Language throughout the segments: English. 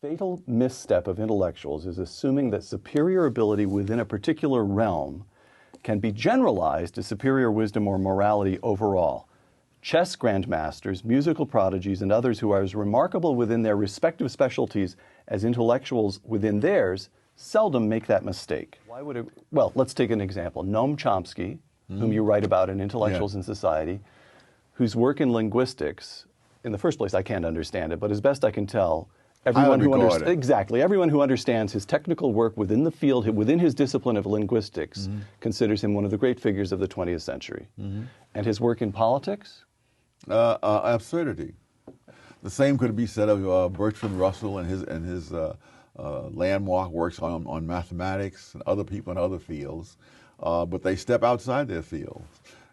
Fatal misstep of intellectuals is assuming that superior ability within a particular realm can be generalized to superior wisdom or morality overall. Chess grandmasters, musical prodigies, and others who are as remarkable within their respective specialties as intellectuals within theirs seldom make that mistake. Why would it? Well, let's take an example. Noam Chomsky, whom you write about in Intellectuals in Society, whose work in linguistics, in the first place, I can't understand it, but as best I can tell, everyone who understands his technical work within the field, within his discipline of linguistics, considers him one of the great figures of the 20th century. And his work in politics? Absurdity. The same could be said of Bertrand Russell and his landmark works on mathematics and other people in other fields, but they step outside their fields.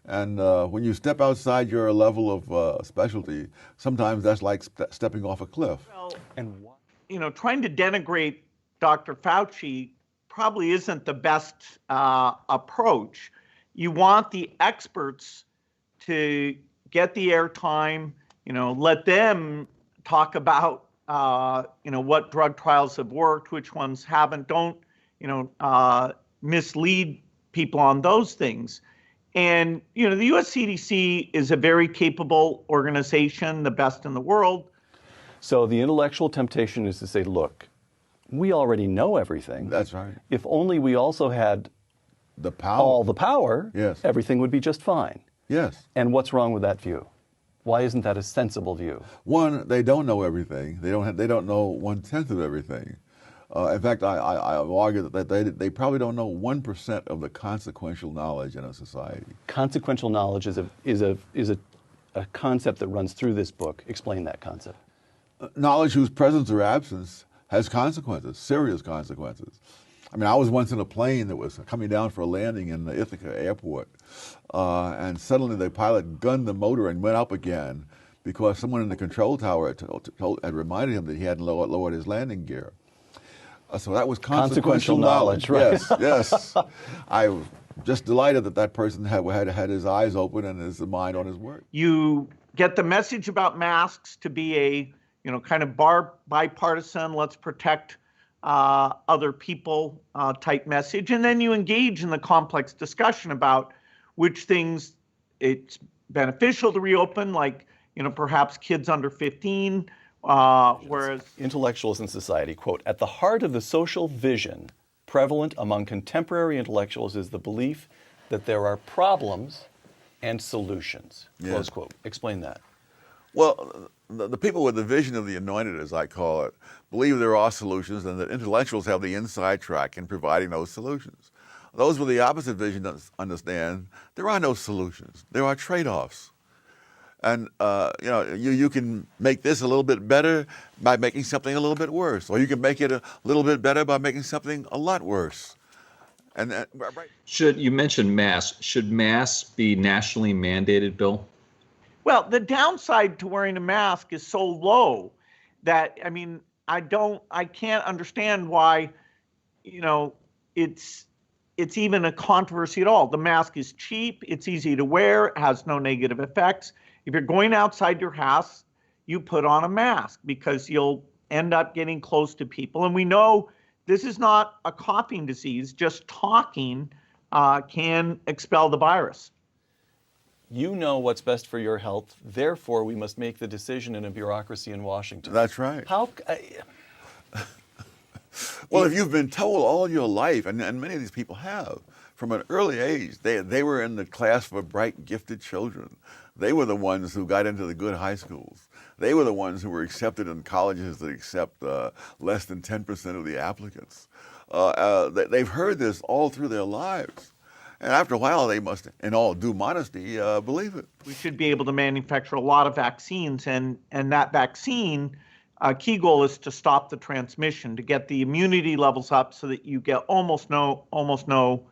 And when you step outside your level of specialty, sometimes that's like stepping off a cliff. Well, trying to denigrate Dr. Fauci probably isn't the best approach. You want the experts to get the airtime, let them talk about, what drug trials have worked, which ones haven't. Don't, mislead people on those things. And, the US CDC is a very capable organization, the best in the world. So the intellectual temptation is to say, look, we already know everything. That's right. If only we also had the power, all the power, yes, everything would be just fine. Yes. And what's wrong with that view? Why isn't that a sensible view? One, they don't know everything. They don't know 1/10 of everything. In fact, I argue that they probably don't know 1% of the consequential knowledge in a society. Consequential knowledge is a concept that runs through this book. Explain that concept. Knowledge whose presence or absence has consequences, serious consequences. I mean, I was once in a plane that was coming down for a landing in the Ithaca airport, and suddenly the pilot gunned the motor and went up again because someone in the control tower had reminded him that he hadn't lowered his landing gear. So that was consequential knowledge, right? Yes, yes. I was just delighted that person had his eyes open and his mind on his work. You get the message about masks to be a, kind of bipartisan, let's protect other people type message. And then you engage in the complex discussion about which things it's beneficial to reopen, like, perhaps kids under 15, whereas Intellectuals in Society, quote, at the heart of the social vision prevalent among contemporary intellectuals is the belief that there are problems and solutions, close quote. Explain that. Well, the people with the vision of the anointed, as I call it, believe there are solutions and that intellectuals have the inside track in providing those solutions. Those with the opposite vision understand there are no solutions. There are trade-offs. And, you can make this a little bit better by making something a little bit worse, or you can make it a little bit better by making something a lot worse. And right. You mentioned masks. Should masks be nationally mandated, Bill? Well, the downside to wearing a mask is so low that, I can't understand why, it's even a controversy at all. The mask is cheap, it's easy to wear, it has no negative effects. If you're going outside your house, you put on a mask because you'll end up getting close to people. And we know this is not a coughing disease. Just talking can expel the virus. You know what's best for your health. Therefore, we must make the decision in a bureaucracy in Washington. That's right. Well, if you've been told all your life, and many of these people have, from an early age, they were in the class for bright, gifted children. They were the ones who got into the good high schools. They were the ones who were accepted in colleges that accept less than 10% of the applicants. They've heard this all through their lives. And after a while, they must, in all due modesty, believe it. We should be able to manufacture a lot of vaccines, and that vaccine, key goal is to stop the transmission, to get the immunity levels up so that you get almost no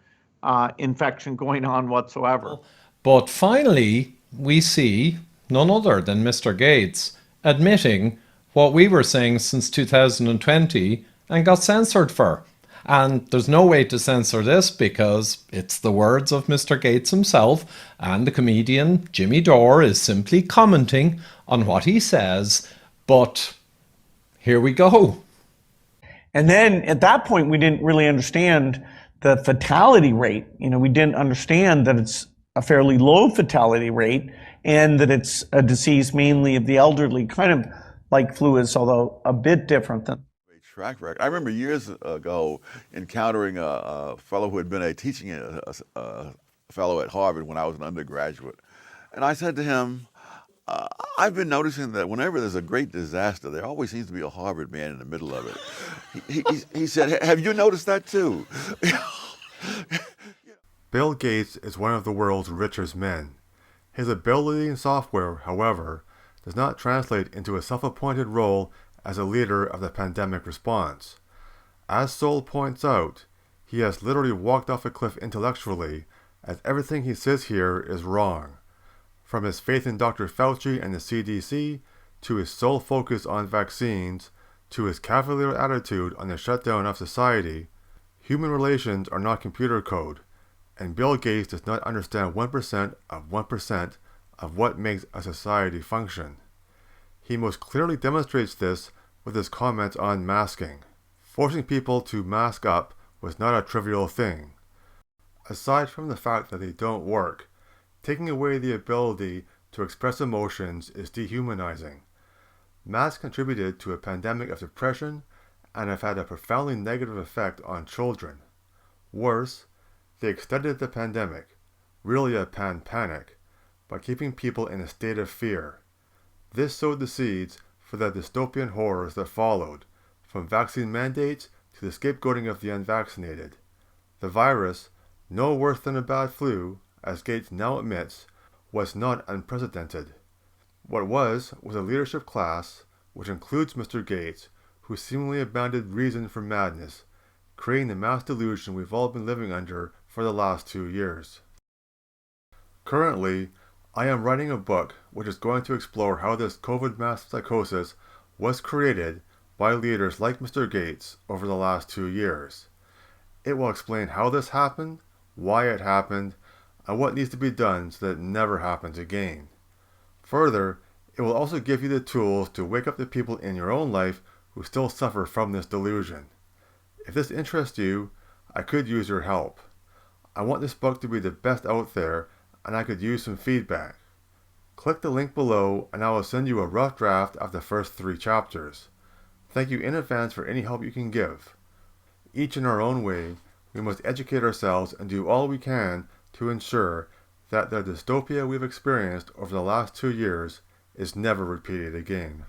infection going on whatsoever. But finally, we see none other than Mr. Gates admitting what we were saying since 2020 and got censored for. And there's no way to censor this because it's the words of Mr. Gates himself, and the comedian Jimmy Dore is simply commenting on what he says. But here we go. And then at that point, we didn't really understand the fatality rate. We didn't understand that it's a fairly low fatality rate and that it's a disease mainly of the elderly, kind of like flu is, although a bit different than. Track record. I remember years ago encountering a fellow who had been a teaching fellow at Harvard when I was an undergraduate. And I said to him, I've been noticing that whenever there's a great disaster, there always seems to be a Harvard man in the middle of it. He said, have you noticed that too? Bill Gates is one of the world's richest men. His ability in software, however, does not translate into a self-appointed role as a leader of the pandemic response. As Sowell points out, he has literally walked off a cliff intellectually, as everything he says here is wrong. From his faith in Dr. Fauci and the CDC, to his sole focus on vaccines, to his cavalier attitude on the shutdown of society, human relations are not computer code, and Bill Gates does not understand 1% of 1% of what makes a society function. He most clearly demonstrates this with his comments on masking. Forcing people to mask up was not a trivial thing. Aside from the fact that they don't work, taking away the ability to express emotions is dehumanizing. Masks contributed to a pandemic of depression and have had a profoundly negative effect on children. Worse, they extended the pandemic, really a panic, by keeping people in a state of fear. This sowed the seeds for the dystopian horrors that followed, from vaccine mandates to the scapegoating of the unvaccinated. The virus, no worse than a bad flu, as Gates now admits, was not unprecedented. What was a leadership class, which includes Mr. Gates, who seemingly abounded reason for madness, creating the mass delusion we've all been living under for the last 2 years. Currently, I am writing a book which is going to explore how this COVID mass psychosis was created by leaders like Mr. Gates over the last 2 years. It will explain how this happened, why it happened, and what needs to be done so that it never happens again. Further, it will also give you the tools to wake up the people in your own life who still suffer from this delusion. If this interests you, I could use your help. I want this book to be the best out there, and I could use some feedback. Click the link below and I will send you a rough draft of the first 3 chapters. Thank you in advance for any help you can give. Each in our own way, we must educate ourselves and do all we can to ensure that the dystopia we've experienced over the last 2 years is never repeated again.